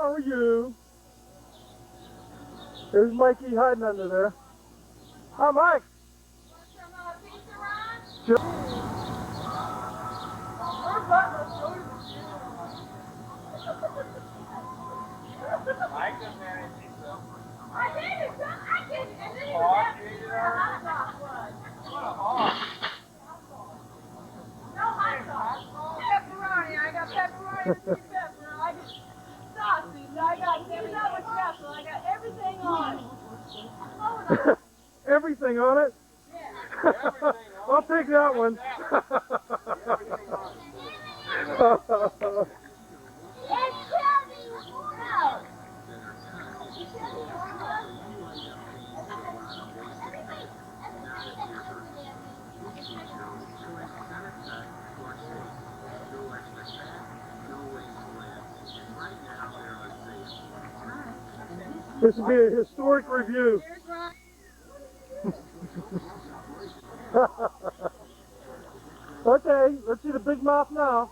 How are you? There's Mikey hiding under there. Hi, Mike. Sure. Mike doesn't have any pizza. I did it, I did, and then What a hog. no hot sauce. Pepperoni, I got pepperoni with sweet pepper. I got sausage, I got everything with pepper. I got everything on it. Everything on it? Yeah. I'll take that one. This will be a historic review. Okay, let's see the big mouth now.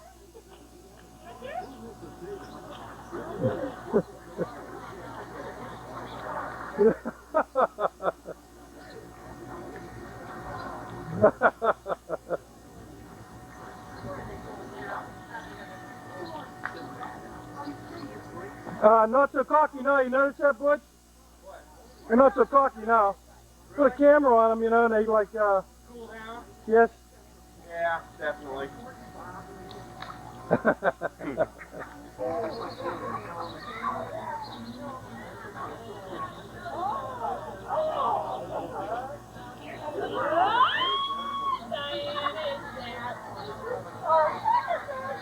Not so cocky now, you notice that, Butch? What? They're not so cocky now. Put a camera on them, you know, and they like, Cool down? yes. Yeah, definitely.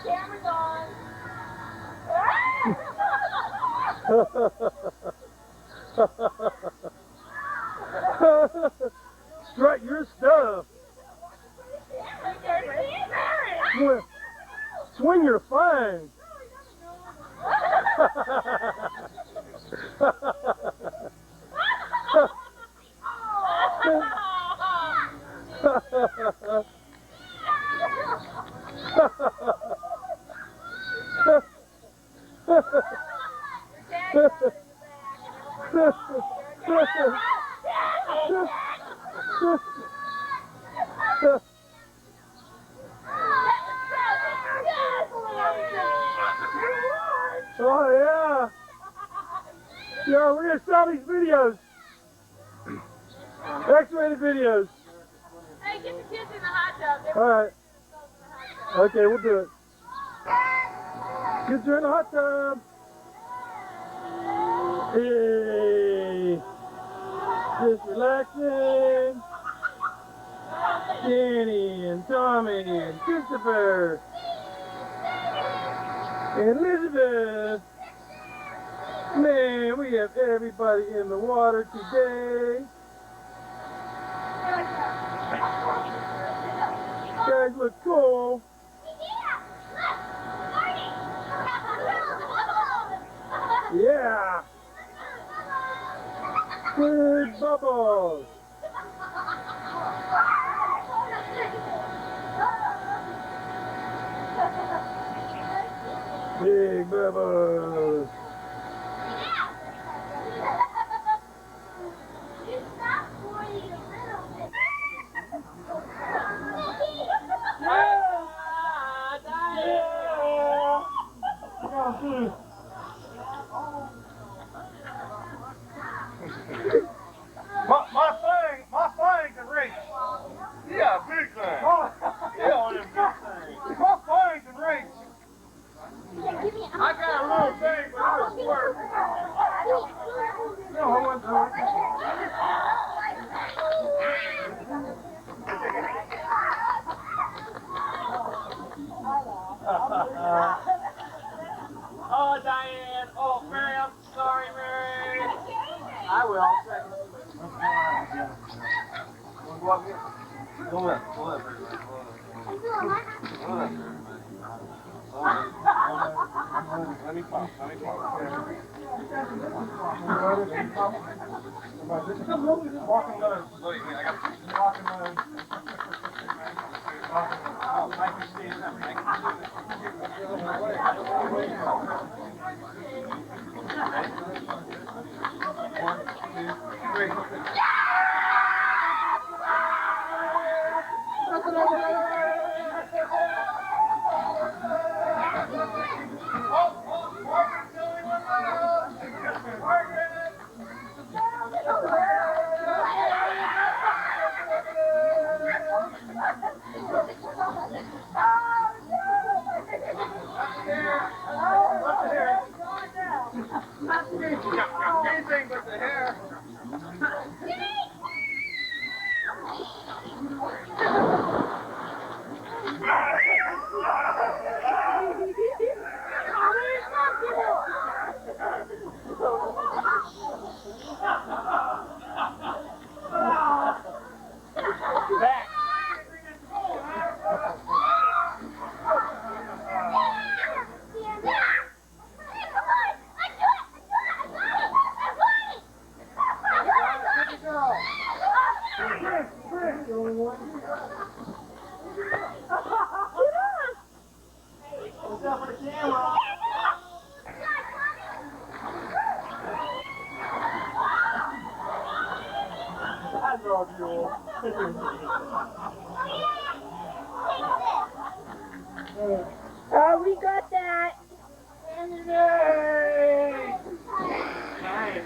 Camera's on. Strut your stuff. Swing your fang. Oh yeah. Yeah, we're gonna sell these videos. X-rated videos. Hey, get the kids in the hot tub. Alright. Okay, we'll do it. Kids are in the hot tub. Hey. Just relaxing. Danny and Tommy and Christopher and Elizabeth. Man, we have everybody in the water today. You guys look cool. Yeah. Good bubbles. Big bubbles. My thing can reach. Yeah, big thing. Yeah, on them big things. My thing can reach. I got a little thing, but it doesn't work. No, I want to. Oh, Diane. Oh, Mary, I'm sorry, Mary. I will. Go left. Let me pop. Walking nose. Look, I got Walking nose. Oh, Mike is standing up. Mike is standing up. Anything but the hair. Back. Oh, we got that. Yay! Nice.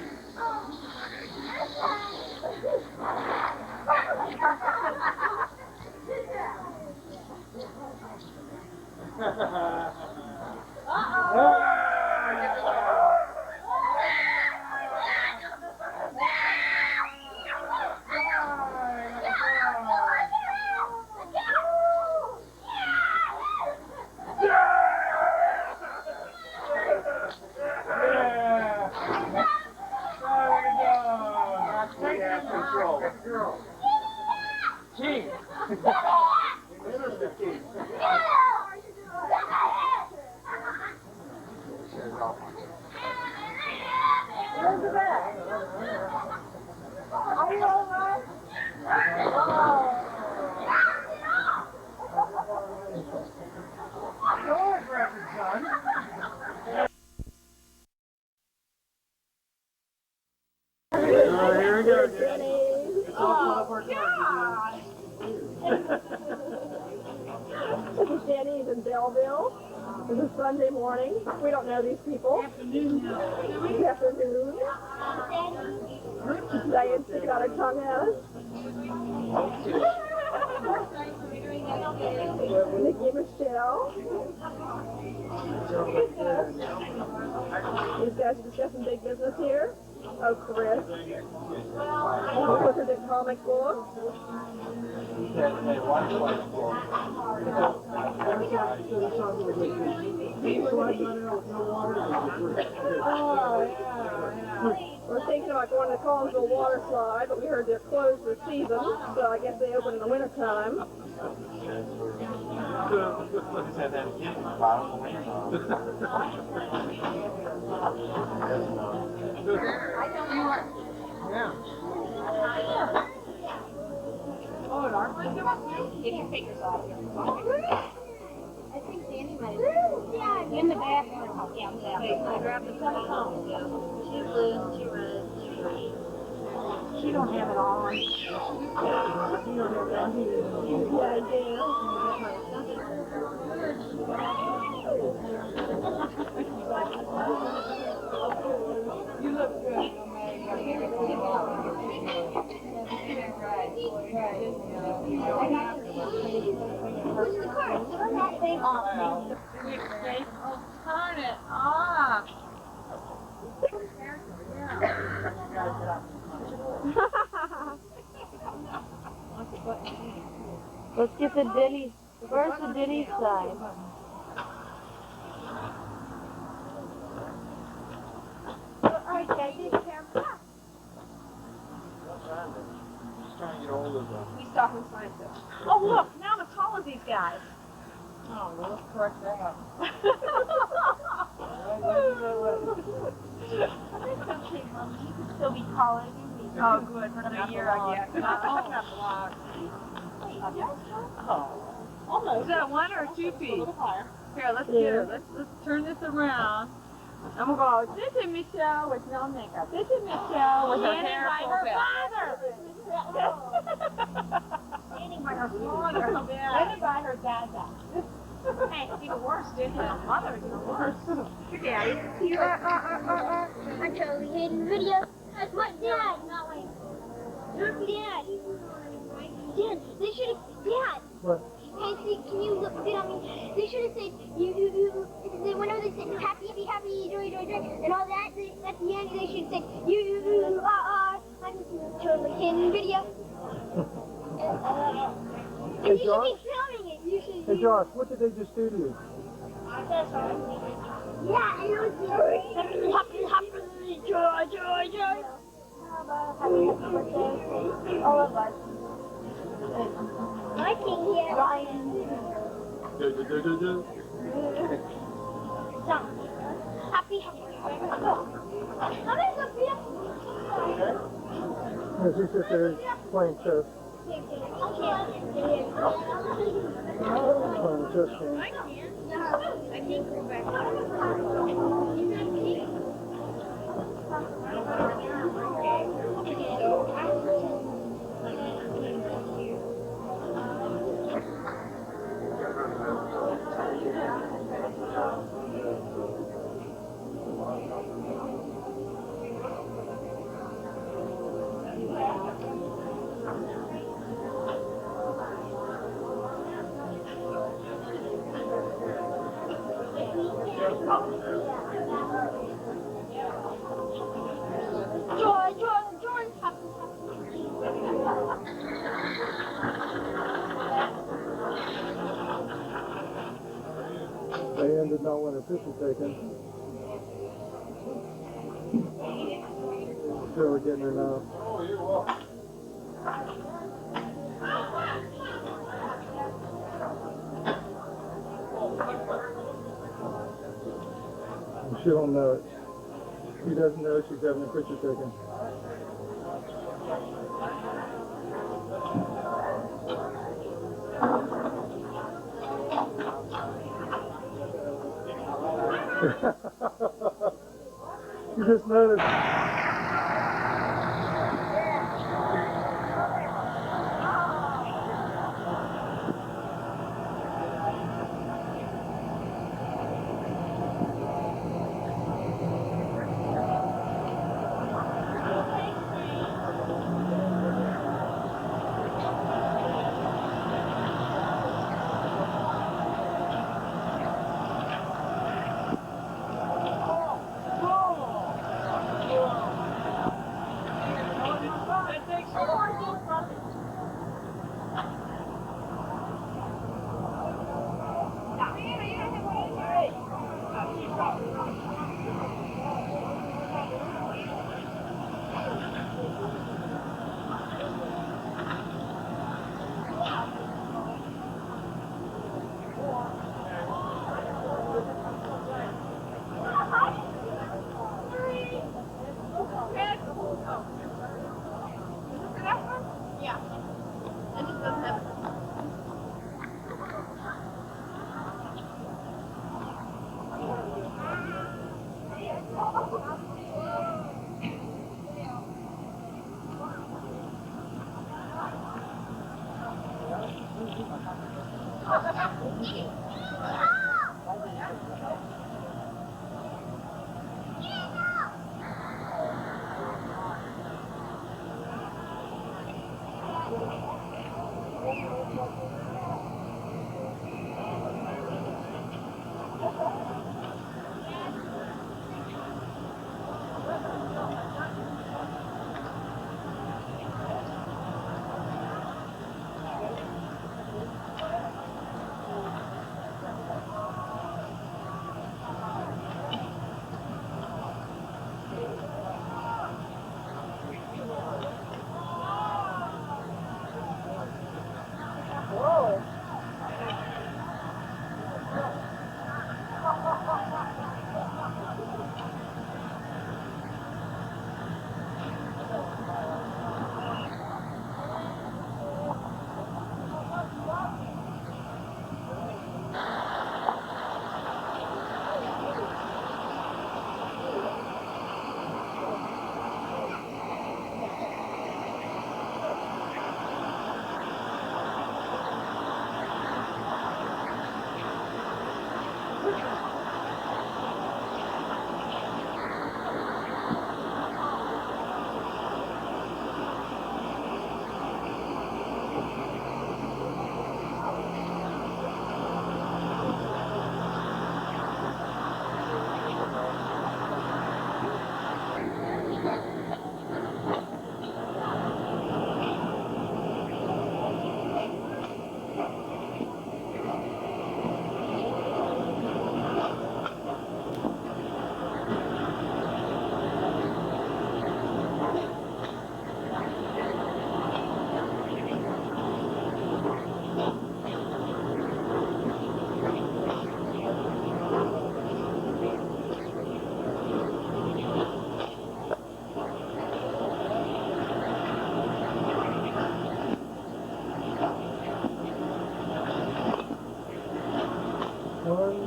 Here we go, Danny. It's all full of our cards. This is Danny's in Belleville. This is Sunday morning. We don't know these people. Afternoon. Diane sticking out her tongue at us. Nikki Michelle. These guys are discussing big business here. Oh, Chris. Look at the comic book. Oh, yeah. We're thinking about going to the Collinsville water slide, but we heard they're closed this season, so I guess they open in the wintertime. Yeah. Oh, an arm like that? Get your fingers off here. I think Danny might have in the back. Yeah, I grabbed the phone. Two blues, two reds, two greens. She don't have it on. You don't have it on here. Yeah, I do. You look good. Push the card. Turn that thing off. Oh, turn it off. Let's get the Denny's. Where's the Denny's side? Alright, guys, take care. Trying to get hold of them. He's talking science. Oh, look, now I'm as tall as these guys. Oh, well, let's correct that. That's okay, Mom. You can still be taller than me. Oh, good, for another year, I guess. Oh. Almost. Is that 1 or 2 feet? Here, let's get it. Let's turn this around. I'm gonna go, this is Michelle with no makeup. This is Michelle with her hair pulled back. Standing by her father. Standing by her dada. Hey, it's even worse, didn't it? Mother's even worse. Your daddy. I'm totally hidden video. That's what, Dad? Dad. Dad, they should have, Dad. What? Hey, see, can you look good on me? They should have said, whenever they said happy, joy, and all that, at the end, they should have said, I'm totally hidden video. Hey, You should Josh? be filming it. You should. Hey, Josh, what did they just do to you? Yeah, it was happy, joy. Happy birthday, all of us. My king here. Ryan. So, happy. As he sits there playing chess. Playing chess game. I can't go back. Diane did not want her picture taken. So we're getting her now. Oh, you're welcome. She don't know it. She doesn't know she's having a picture taken. You just noticed.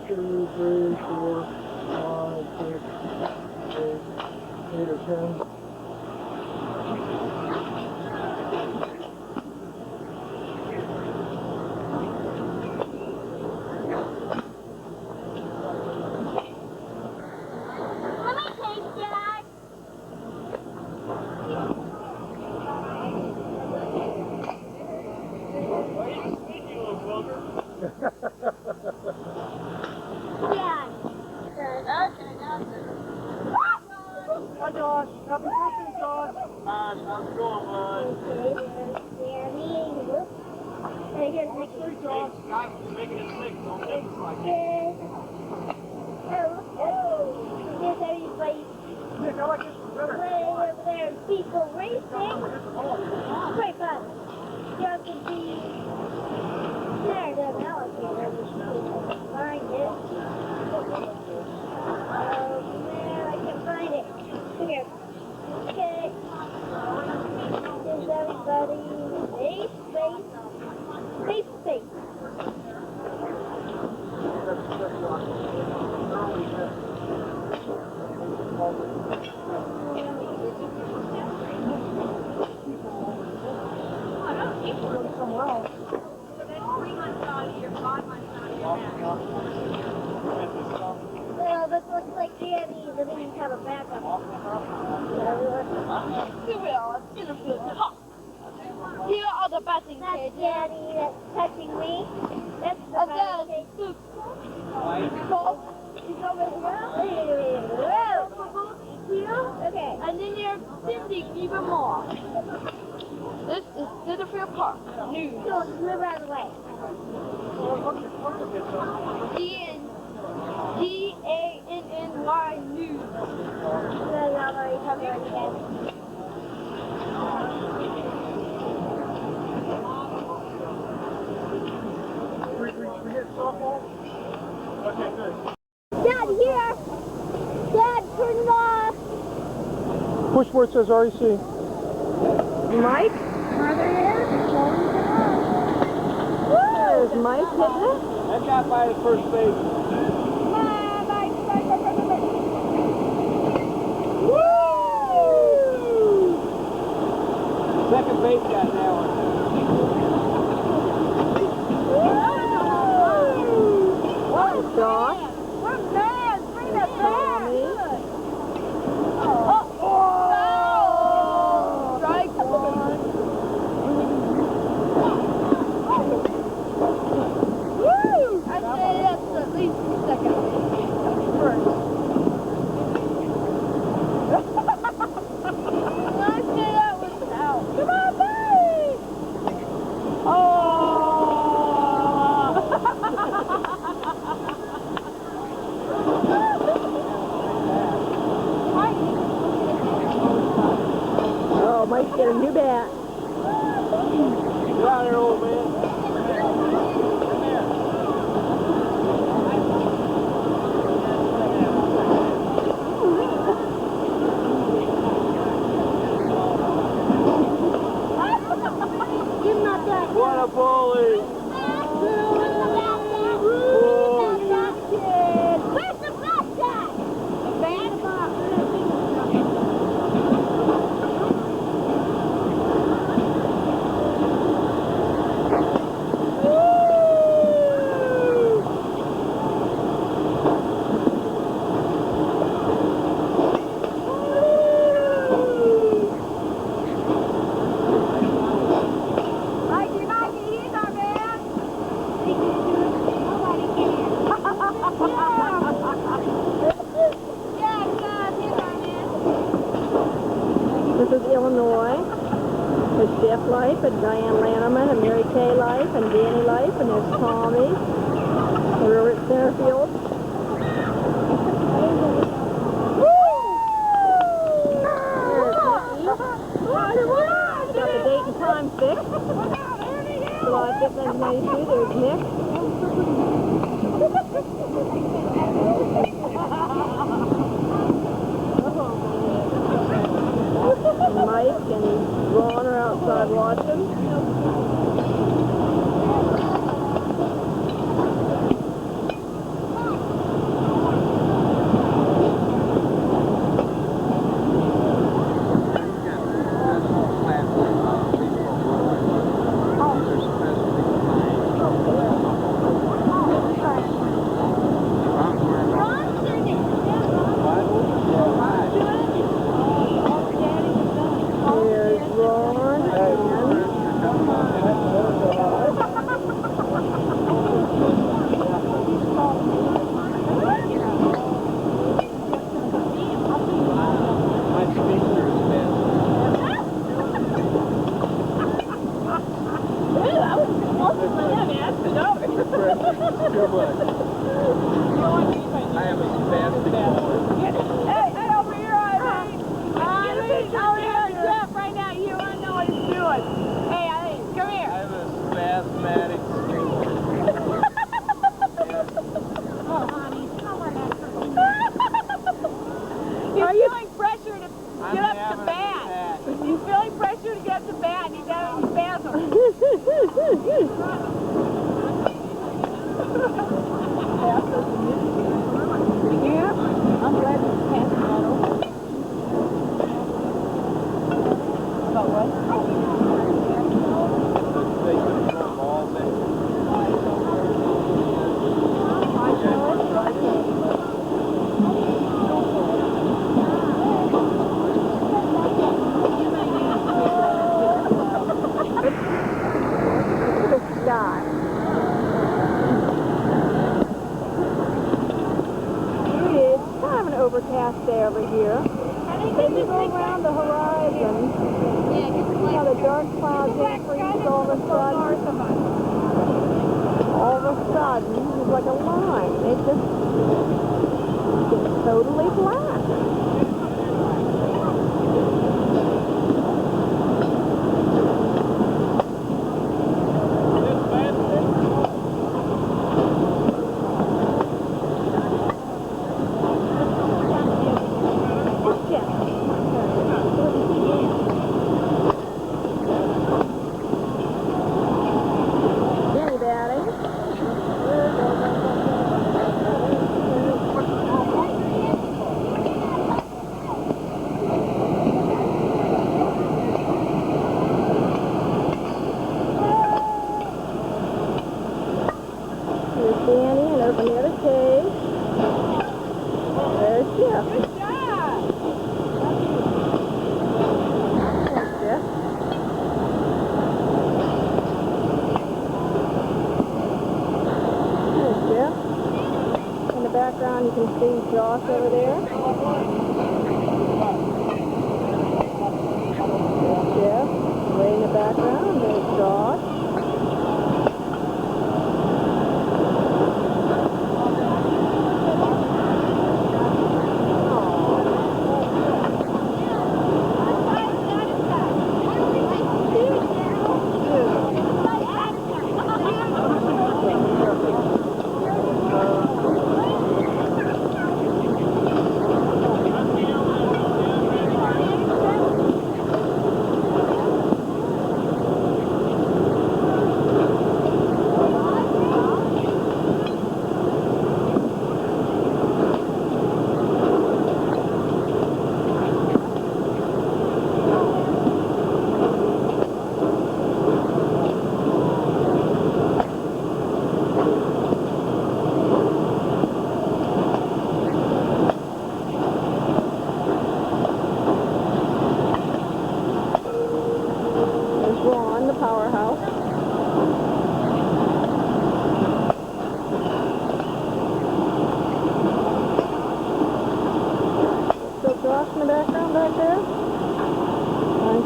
2, 3, 4, 5, 6, 8 or 10. Let me taste it. Yeah. Hi, Josh. Happy birthday, Josh. How's it going, bud? Hey, here's next one. Josh, guys, making it sick. Don't take it like that. There's everybody Nick, I like this one better. way over there and people racing. Quite fun. There could be there's an alligator. Find it. Oh man, I can't find it. Here. Okay. There's everybody. Space. Somewhere else. Well, this looks like Danny. They didn't have a backup. You will. It's gonna feel tough. Here are the batting That's cages. Danny that's touching me. That's the And batting then cage. the He's over here. Whoa. Okay. and then you're sending even more. This is Bettendorf Park. News. So move out of the way. DANNY News. Then I'll already cover it again. We hit softball? Okay, good. Dad, here. Dad, turn it off. Push where it says REC. Mike? Mother is. There's Mike, isn't it? That guy by the first base. Second base got that one. What is Josh? We're mad. Bring that Tommy. Strike one. I'd say that's at least second. First. I'd say that was out. Come on, babe! Oh, Mike's got a new bat. Get out of there, old man. Give him that bat. What a bully. Where's the bat? This is Illinois. There's Jeff Lype and Diane Lanterman and Mary Kay Lype and Danny Lype and there's Tommy. We're over at Centerfield. Got the date and time fixed. July 5th, 1992. There's Nick. And Mike and Ron are outside watching. would. I am a spastic boy. Hey, over here, Eileen. Eileen, over here, Jeff, right now. You want to know what he's doing. Hey, Eileen, come here. I'm a spasmatic screamer. Oh, honey, come on, He's feeling pressure to get up to bat. He's feeling pressure to get up to bat, and he's having spasms. Yeah, I'm glad you passed that over. About what? They could throw balls in. Overcast day over here. As you go around the horizon, how the dark clouds increase all of a sudden. All of a sudden, it's like a line. It just gets totally black. You can see Josh over there. There's Jeff. Way in the background, there's Josh.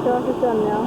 Josh is done now.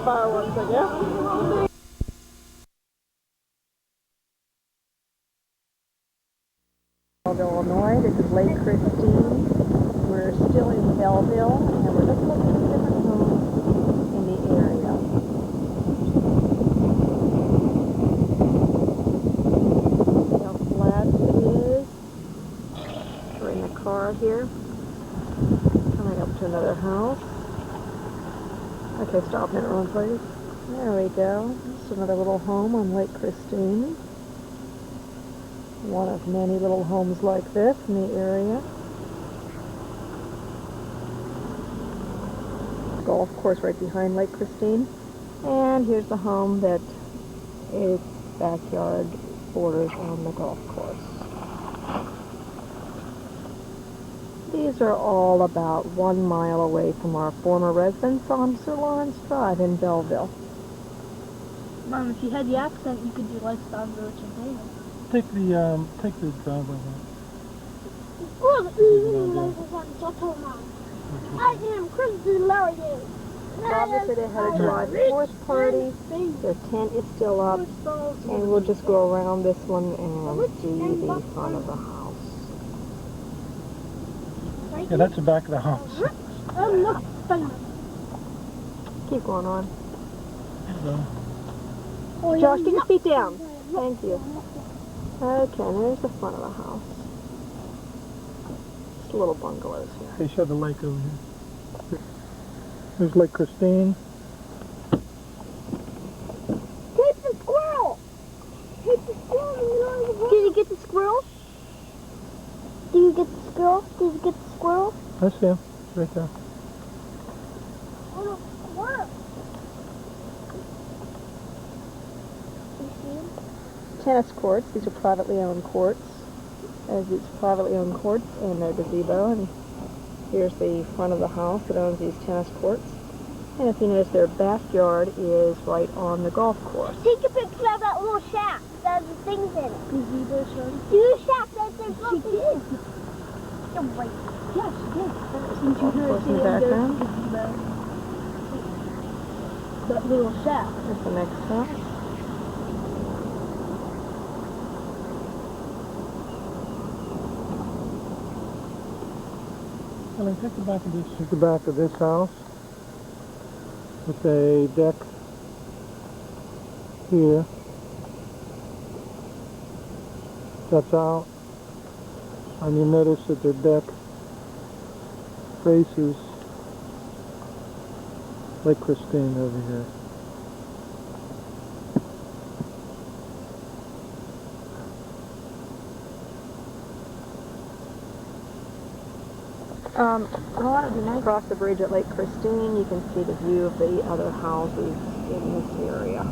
Fireworks, I guess. Illinois, this is Lake Christine. We're still in Belleville, and we're just looking at different homes in the area. See how flat it is. We're in the car here. Coming up to another house. Okay, stop in it real please. There we go. Just another little home on Lake Christine. One of many little homes like this in the area. Golf course right behind Lake Christine. And here's the home that its backyard borders on the golf course. These are all about 1 mile away from our former residence on Sir Lawrence Drive in Belleville. Mom, if you had the accent, you could do Lifestyle Village in Dana. Take the driveway. I am Christy Larry. Obviously they had a July 4th party. Their tent is still up. And we'll just go around this one and see the front of the house. Yeah, that's the back of the house. Keep going on. So, Josh, get your feet down. Thank you. Okay, there's the front of the house. Just little bungalows here. they show the lake over here. There's Lake Christine. Take the squirrel! Take the squirrel in the middle of the road. Did you get the squirrel? Did you get the squirrel? Did you get the squirrel? I see him. Right there. Oh, no, squirrel. You see him? Tennis courts. These are privately owned courts. As these privately owned courts and their gazebo. And here's the front of the house that owns these tennis courts. And if you notice, their backyard is right on the golf course. Take a picture of that little shack. That has the things in it. Gazebo shack? Do the shack that there's nothing in it. You're right. Yeah, she did. There's the golf course in the background. That little shack. There's the next house. Well, take the back of this. Take the back of this house with a deck here. That's out, and you notice that their deck faces Lake Christine over here. Well, it'd be nice. Across the bridge at Lake Christine, you can see the view of the other houses in this area.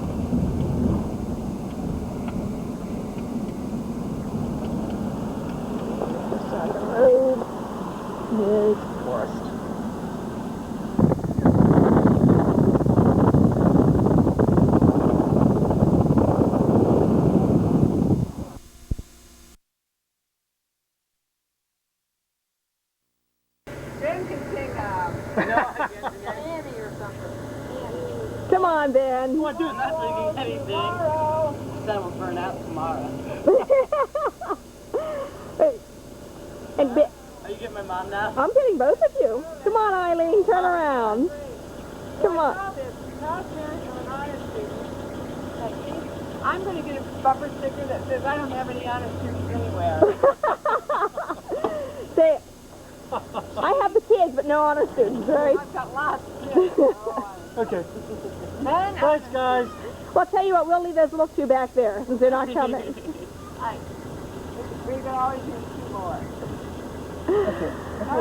This side of the road is forest. Come on, Ben. Well, dude, not thinking anything. Sun will burn out tomorrow. And Ben, Are you getting my mom now? I'm getting both of you. Come on, Eileen, turn around. Come on. I'm going to get a bumper sticker that says I don't have any honest students anywhere. Say, I have the kids, but no honor students, right? I've got lots of kids. Okay. Thanks, guys. Well, I'll tell you what, we'll leave those little two back there, since they're not coming. We can always use 2 more. Okay. When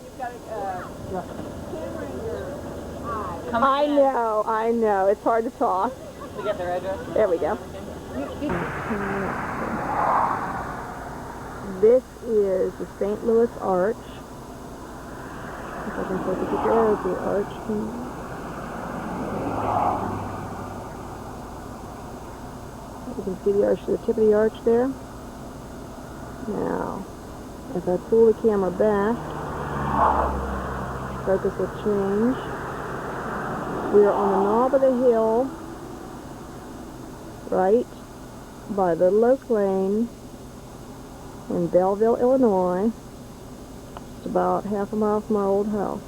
you've got a camera in your eye. I know. It's hard to talk. We get their address? There we go. This is the St. Louis Arch. If I can take a picture of the arch. You can see the arch, the tip of the arch there. Now, if I pull the camera back, focus will change. We are on the knob of the hill, right by Little Oak Lane, in Belleville, Illinois. It's about half a mile from our old house.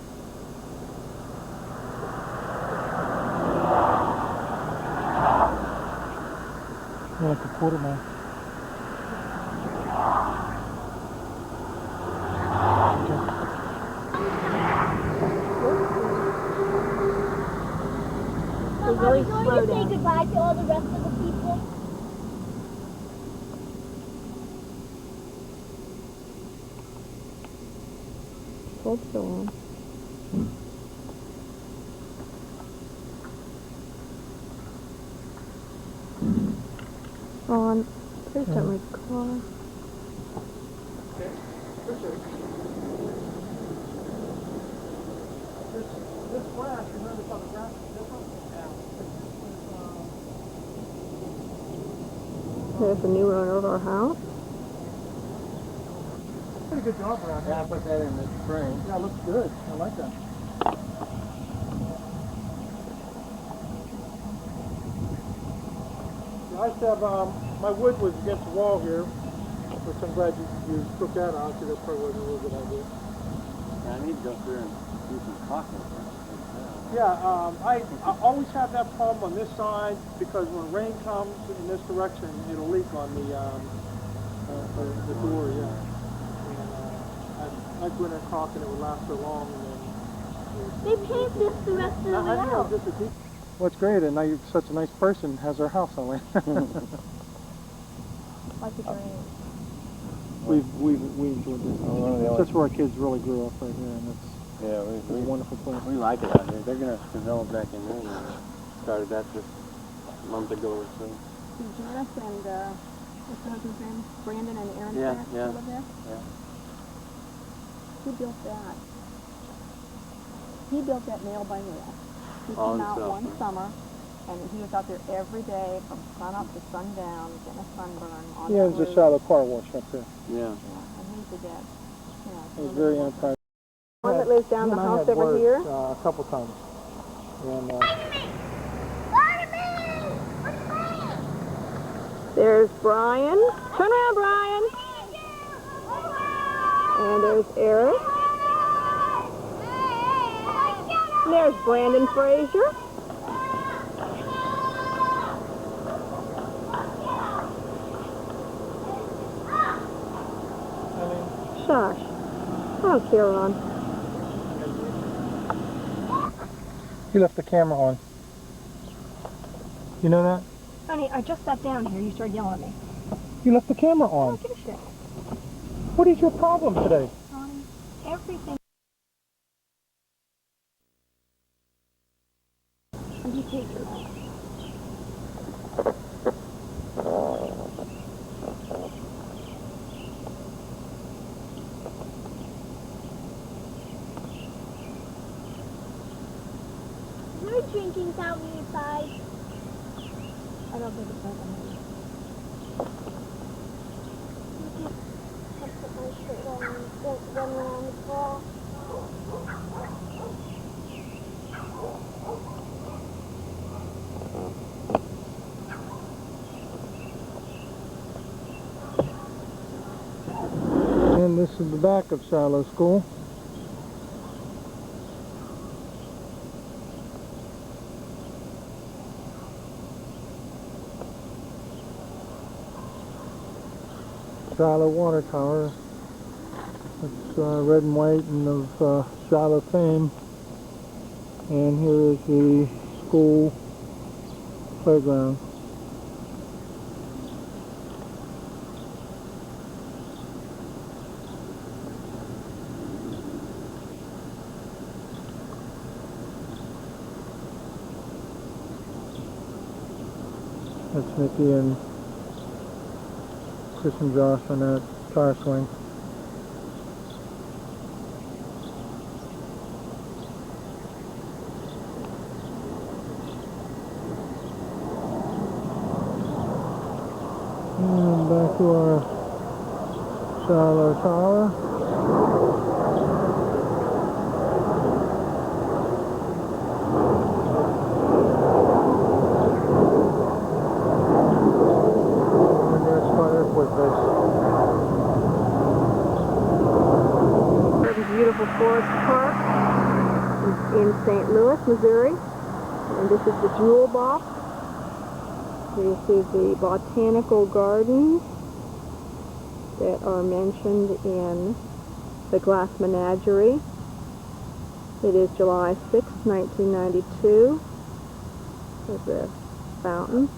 Yeah, it's a quarter mile. So really Are we slow going to say down. goodbye to all the rest of the people? Hold still on. On. Please don't record. This grass, you notice how the grass is different? There's the new owner of our house. Pretty good job around here. Yeah, I put that in the spring. Yeah, it looks good. I like that. Yeah, I used to have, my wood was against the wall here, which I'm glad you took that out, because that probably wasn't a real good idea. Yeah, I need to go through and do some caulking. Yeah, I always have that problem on this side, because when rain comes in this direction, it'll leak on the door, yeah. And I go in there caulking, it would last so long, and then... They paint this the rest of the way out. Well, it's great, and now you're such a nice person, has our house on it. Like a dream. We enjoyed this. That's where our kids really grew up right here, and it's Yeah, a wonderful place. we like it out here. They're going to develop back in there. And started that just a month ago or so. Janice and, what's the husband's name? Brandon and Aaron Yeah, Fair yeah. still live there? Yeah. Who built that? He built that nail by nail. He All came out himself, one huh? summer, and he was out there every day from sun up to sundown, getting a sunburn on Yeah, the there's a shallow car wash up there. Yeah. Yeah, and he's a dad. It was very anti. One that lives down the house over here. A couple times. And, There's Brian. Turn around, Brian. And there's Eric. And there's Brandon Frazier. Shush. I don't care, Ron. he left the camera on. You know that? Honey, I just sat down here. You started yelling at me. You left the camera I on. don't give a shit. What is your problem today? Ronnie, everything. And you take your life. Is there a drinking fountain inside? I don't think it's open. I'll put my shirt on and run around the ball. And this is the back of Shiloh School. Shiloh Water Tower. It's red and white and of Shiloh fame. And here is the school playground. That's Mickey and Chris and Josh on that tire swing. And back to our Shiloh Tower. Airport base. beautiful Forest Park in St. Louis, Missouri. And this is the Jewel Box. Here you see the botanical gardens that are mentioned in the Glass Menagerie. It is July 6, 1992. There's the fountain.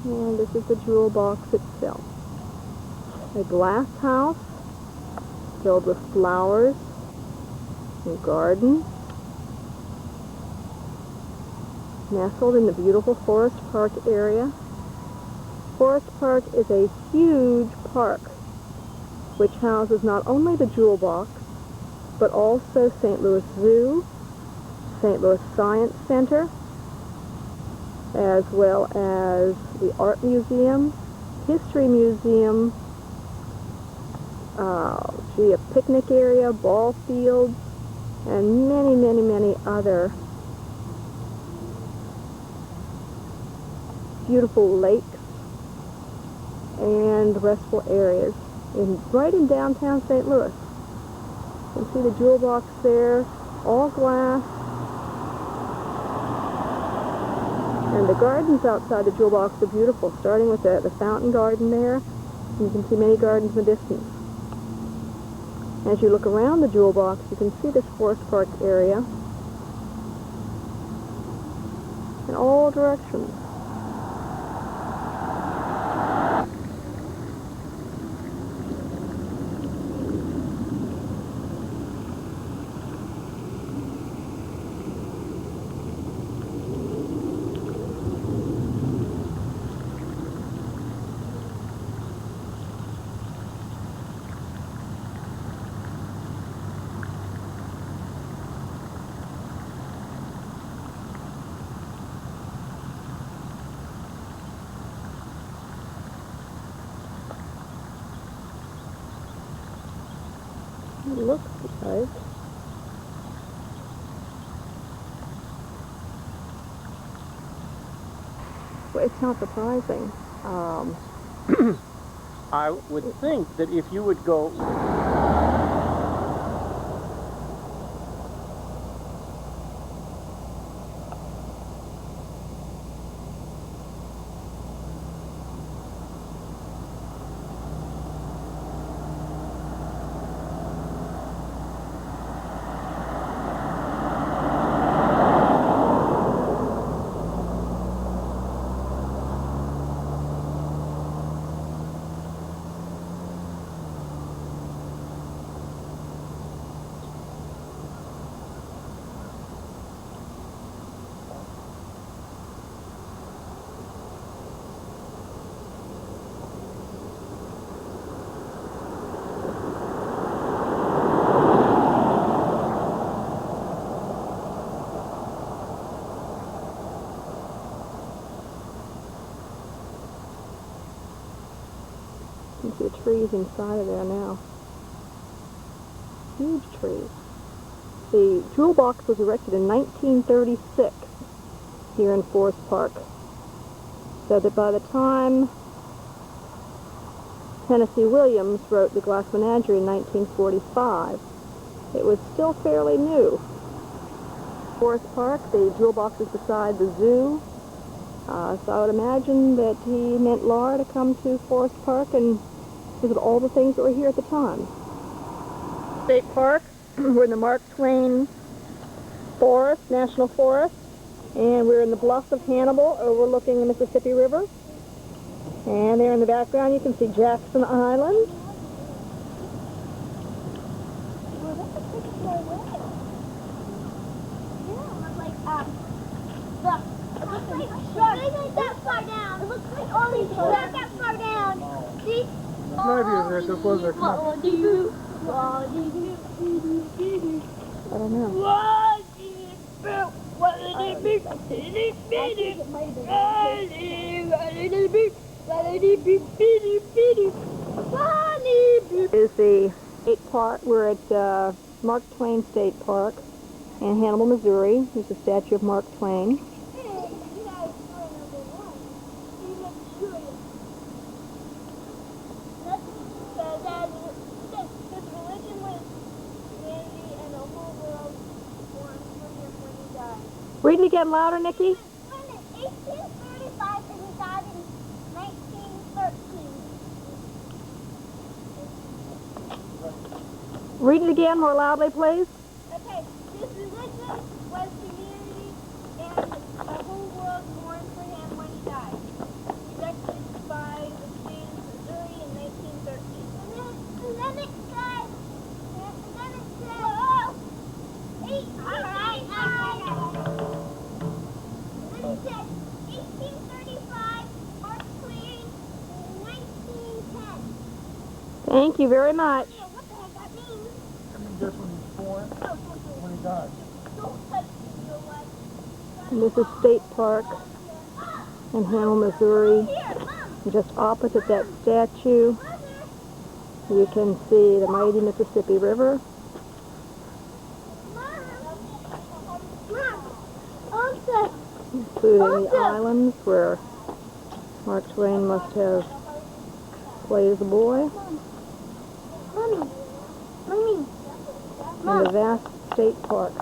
And this is the Jewel Box itself. A glass house filled with flowers and garden, nestled in the beautiful Forest Park area. Forest Park is a huge park which houses not only the Jewel Box, but also St. Louis Zoo, St. Louis Science Center, as well as the Art Museum, History Museum, a picnic area, ball fields, and many, many, many other beautiful lakes and restful areas right in downtown St. Louis. You can see the Jewel Box there, all glass. And the gardens outside the Jewel Box are beautiful, starting with the fountain garden there. And you can see many gardens in the distance. As you look around the Jewel Box, you can see this Forest Park area in all directions. It looks like well, it's not surprising. I would think that if you would go... You can see the trees inside of there now. Huge trees. The Jewel Box was erected in 1936 here in Forest Park. So that by the time Tennessee Williams wrote the Glass Menagerie in 1945, it was still fairly new. Forest Park, the Jewel Box is beside the zoo. So I would imagine that he meant Laura to come to Forest Park and visit all the things that were here at the time. State Park, we're in the Mark Twain Forest, National Forest, and we're in the bluffs of Hannibal overlooking the Mississippi River. And there in the background you can see Jackson Island. That far down. It looks like all these that far down. See? Maybe there was a... I don't know. Is the state park. We're at Mark Twain State Park in Hannibal, Missouri. There's a statue of Mark Twain. Read it again louder, Nikki. 1835 and he died in 1913. Read it again more loudly, please. Okay, this religion was community and the whole world mourned for him when he died. Erected by the state of Missouri in 1913. And then it says, whoa, 1835, Mark Twain, 1910. Thank you very much. What the heck that means? That means that's when he was born, when he died. Don't touch me, you know what? And this is State Park in Hannibal, Missouri. Here, Mom. And just opposite that statue, you can see the mighty Mississippi River. Including the islands where Mark Twain must have played as a boy. Mommy. And the vast state park.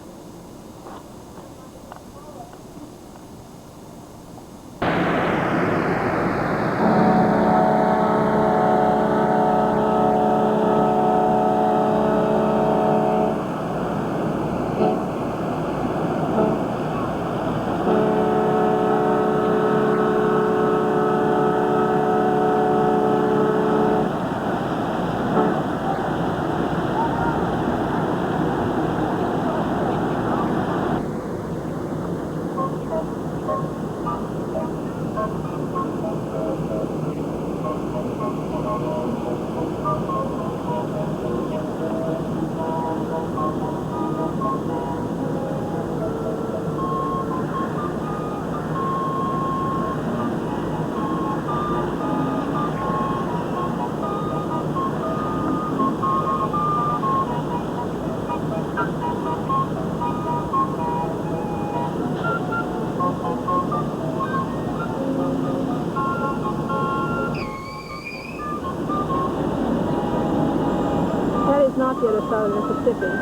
Not the other side of the Mississippi.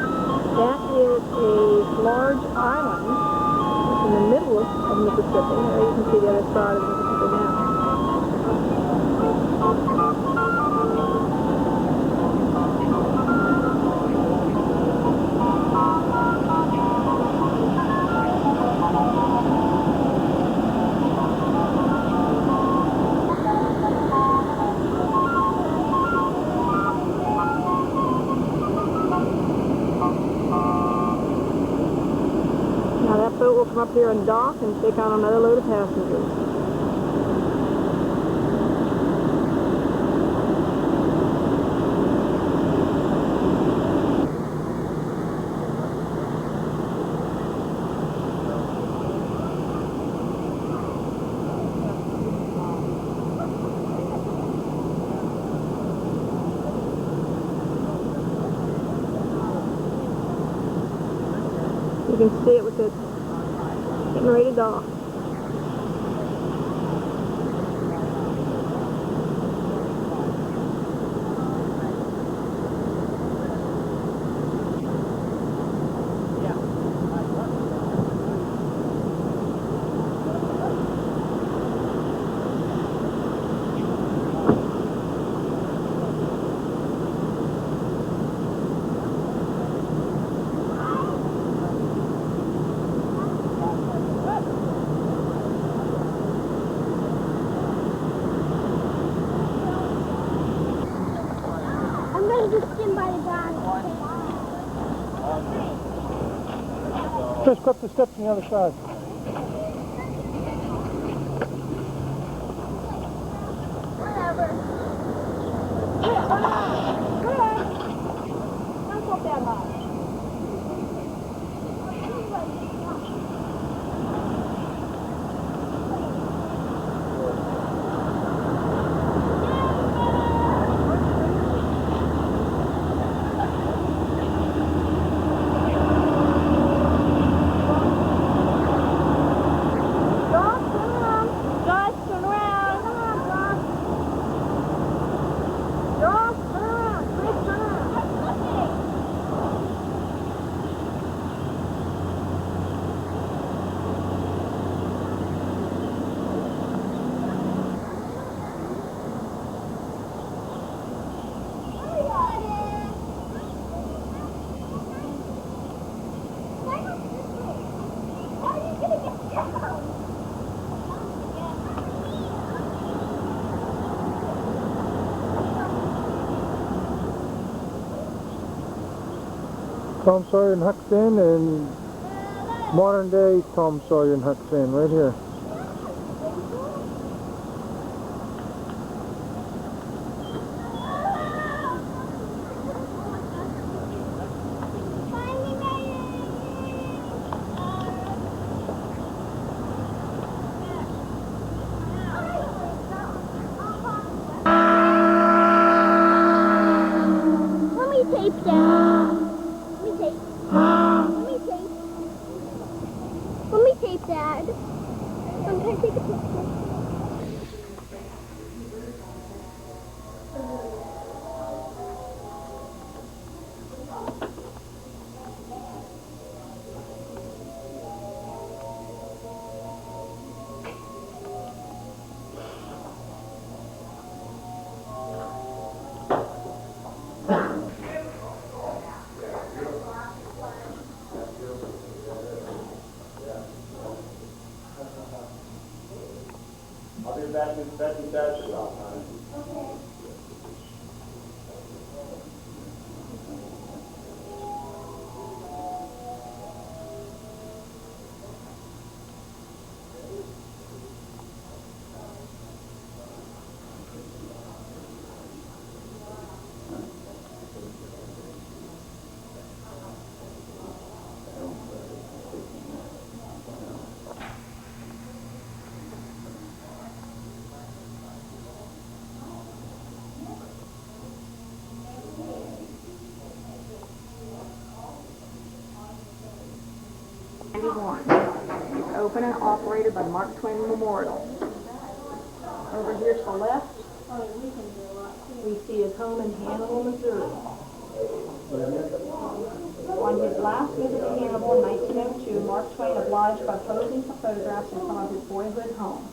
That is a large island in the middle of Mississippi. There you can see the other side of the Mississippi now. We'll come up here and dock and take on another load of passengers. You can see it with the getting ready to dock. Just go up the steps on the other side. Whatever. Don't go that high. Tom Sawyer and Huck Finn and modern day Tom Sawyer and Huck Finn right here. I'll be back in Bettendorf. It's open and operated by Mark Twain Memorial. Over here to the left, we see his home in Hannibal, Missouri. On his last visit to Hannibal in 1902, Mark Twain obliged by posing for photographs in front of his boyhood home.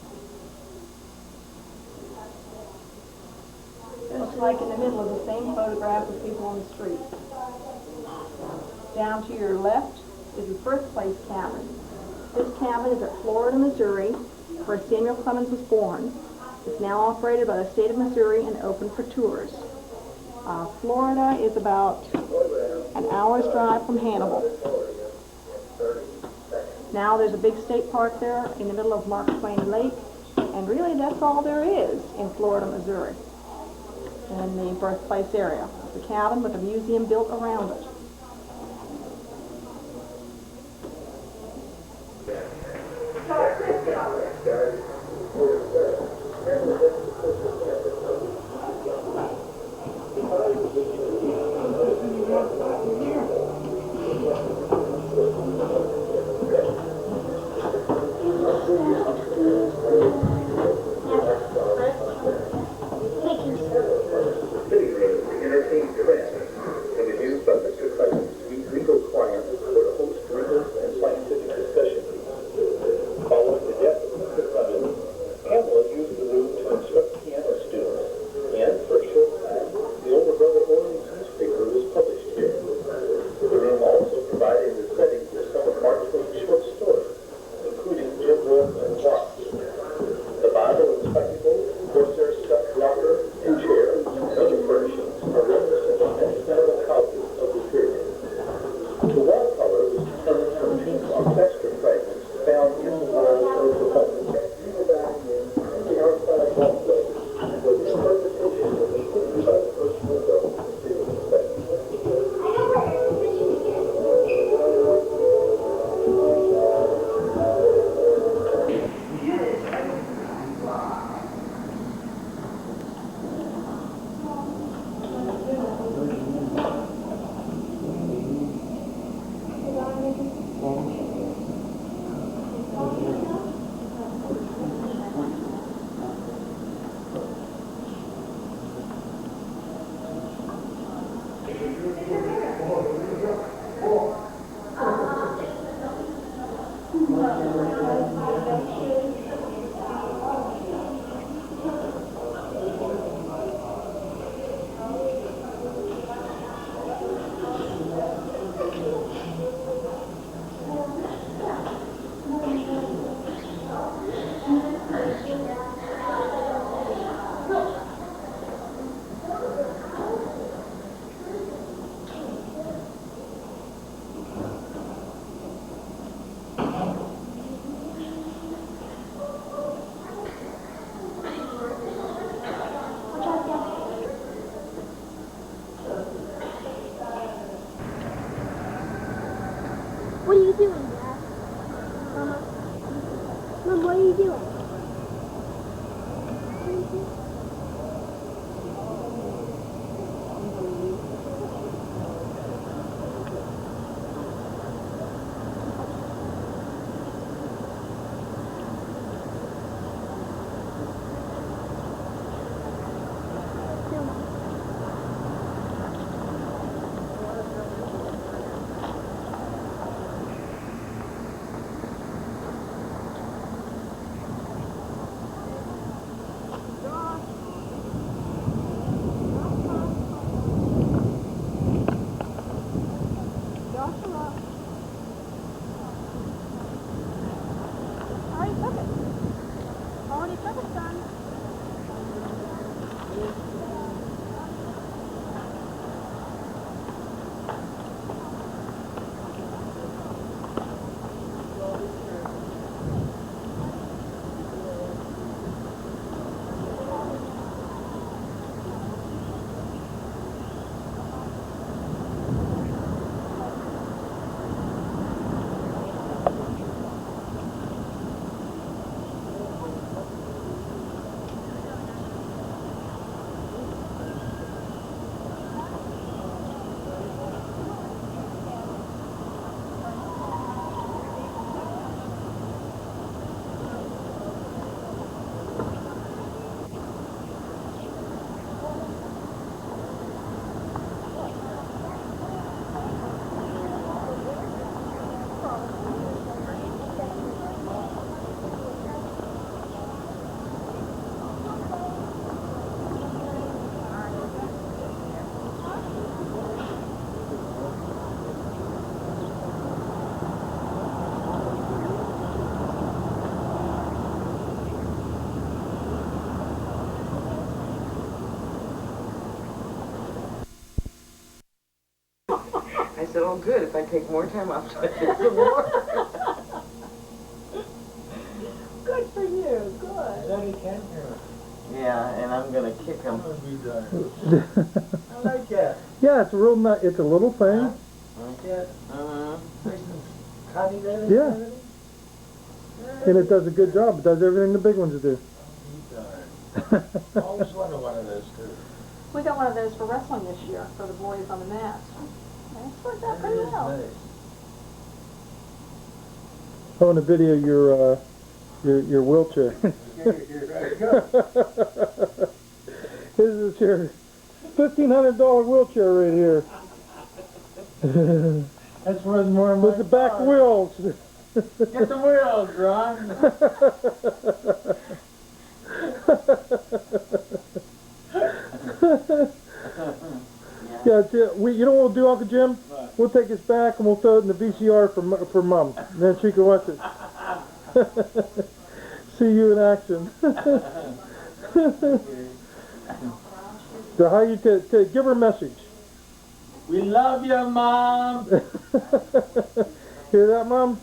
Just like in the middle of the same photograph of people on the street. Down to your left is his birthplace cabin. This cabin is at Florida, Missouri, where Samuel Clemens was born. It's now operated by the state of Missouri and open for tours. Florida is about an hour's drive from Hannibal. Now there's a big state park there in the middle of Mark Twain Lake, and really that's all there is in Florida, Missouri, in the birthplace area. It's a cabin with a museum built around it. Entertain guests in the new public said, oh, good. If I take more time off, I get some more. Good for you. Good. Daddy can hear. Yeah, and I'm gonna kick him. I like that. Yeah, it's a real it's a little thing. Yeah. Nice and cutting it. Yeah. And it does a good job. It does everything the big ones do. Always wanted one of those too. We got one of those for wrestling this year for the boys on the mat. And it's worked out pretty well. Nice. I want to video your wheelchair. There you go. Here's your $1,500 wheelchair right here. That's worth more than With the back wheels. Get the wheels, Ron. Yeah, you know what we'll do, Uncle Jim? What? We'll take this back and we'll throw it in the VCR for Mom. And then she can watch it. See you in action. So how you give her a message? We love you, Mom. Hear that, Mom?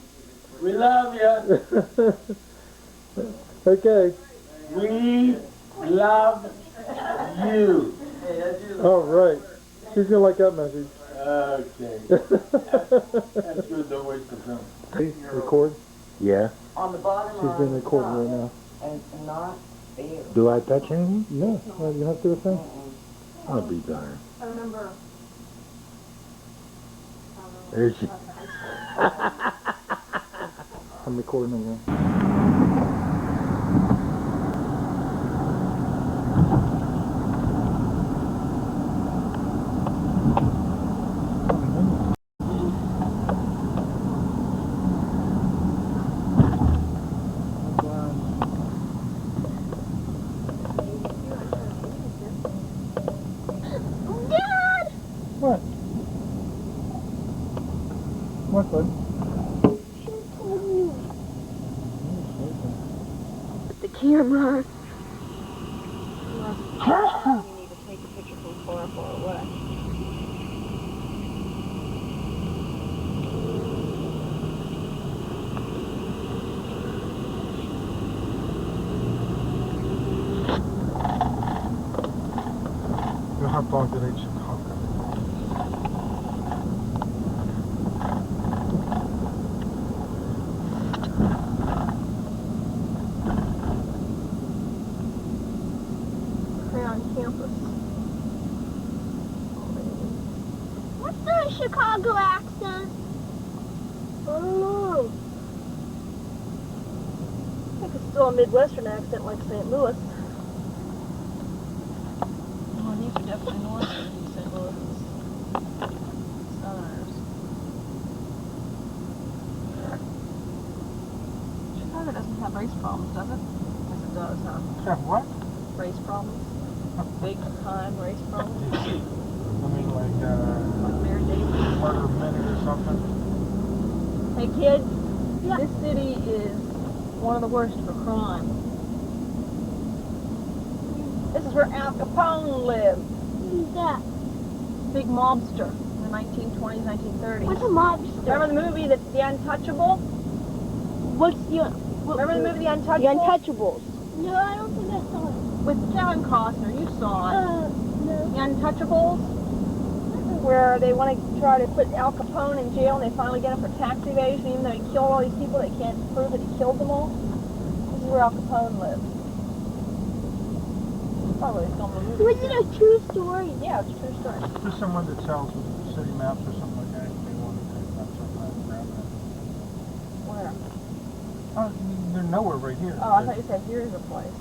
We love you. Okay. We love you. All right. She's gonna like that message. Okay. That's good. Don't waste the film. Record. Yeah. On the bottom She's being recorded right now. and not there. Do I touch anything? No, you have to do a thing. I'll be darned. I remember. There she. I'm recording again. Dad! What? What, bud? The camera. You need to take a picture from far away. The hot dog that ate Chicago. On campus. What's the Chicago accent? I don't know. I think it's still a Midwestern accent like St. Louis. Well, these are definitely northern in St. Louis. Southerners. Chicago doesn't have race problems, does it? Yes, it does, huh? Have what? Race problems. Big time race problems. I mean, like, Like Mary Davis. murder minute or something? Hey kids, Yeah. this city is one of the worst for crime. This is where Al Capone lived. Who's that? Big mobster in the 1920s, 1930s. What's a mobster? Remember the movie The Untouchable? What's the... Remember the movie The Untouchable? The Untouchables. No, I don't think I saw it. With Kevin Costner, you saw it. No. The Untouchables, where they want to try to put Al Capone in jail and they finally get him for tax evasion, even though he killed all these people, they can't prove that he killed them all. This is where Al Capone lived. Probably a film movie. Was it a true story? Yeah, it's a true story. There's someone that sells city maps or something like that. They want to take that sometime around that. Where? Oh, they're nowhere right here. Oh, I thought you said here's a place.